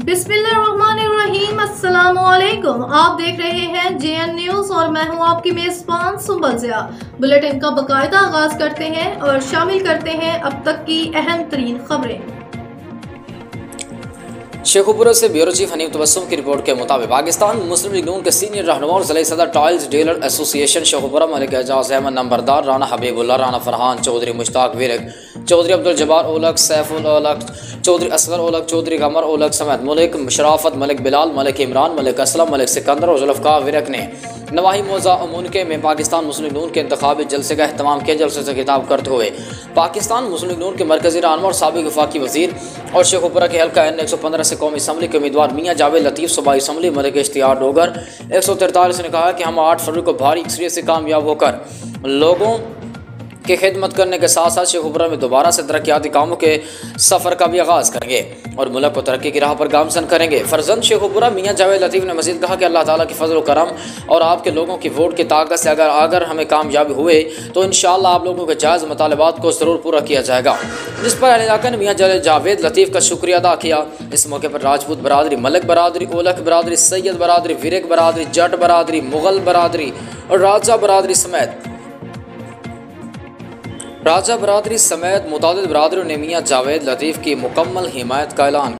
बिस्मिल्लाहिर्रहमानिर्रहीम। अस्सलामुअलैकुम। आप देख रहे हैं JN न्यूज़ और मैं हूं आपकी मेज़बान सुंबल ज़िया। बुलेटिन का बाकायदा आगाज करते हैं और शामिल करते हैं अब तक की अहम तरीन खबरें। शेखुपुरा से ब्यूरो चीफ हनीफ तबस्सुम की रिपोर्ट के मुताबिक पाकिस्तान मुस्लिम लीग नून के सीनियर रहनुमा और ज़िला सदर tiles dealer association Sheikhupura Malik Ejaz Ahmad नंबरदार, राना हबीबुल्लाह, राना फरहान चौधरी, मुश्ताक विरक चौधरी, अब्दुल जब्बार ओलक, सैफुल ओलक चौधरी, असगर ओलक चौधरी, कमर ओलक समेत मलिक शराफत, मलिक बिलाल, मलिक इमरान, मलिक असलम, मलिक सिकंदर और जुल्फ़कार विरक ने नवाही मौज़ा मुनके में पाकिस्तान मुस्लिम लीग नून के इंतखाबी जलसे का अहतमाम किया। जलसे से खिताब करते हुए पाकिस्तान मुस्लिम लीग नून के मरकज़ी रहनुमा और साबिक़ वफाकी वज़ीर और शेखुपुरा के हल्का N115 से कौमी असम्बली के उम्मीदवार मियाँ जावेद लतीफ़ सूबाई असम्बली मलिक इश्तियार डोगर 143 ने कहा कि हम 8 फरवरी को भारी अक्सरियत से कामयाब होकर लोगों की खिदमत करने के साथ साथ शेखुपुरा में दोबारा से तरक्याती कामों के सफ़र का भी आगाज़ करेंगे और मुल्क को तरक्की की राह पर गामजन करेंगे। फर्जंद शेखुपुरा मियाँ जावेद लतीफ़ ने मज़ीद कहा कि अल्लाह ताला की फजल करम और आपके लोगों की वोट की ताकत से अगर हमें कामयाबी हुए तो इंशाअल्लाह आप लोगों के जायज़ मुतालबात को ज़रूर पूरा किया जाएगा, जिस पर अहले इलाका ने मियाँ जावेद लतीफ़ का शुक्रिया अदा किया। इस मौके पर राजपूत बरादरी, मलिक बरादरी, ओलक बरादरी, सैयद बरादरी, विरक बरादरी, जट बरादरी, मुग़ल बरादरी और राजा बरादरी समेत मुतादिद बरादरों ने मियाँ जावेद लतीफ़ की मुकम्मल हिमायत का ऐलान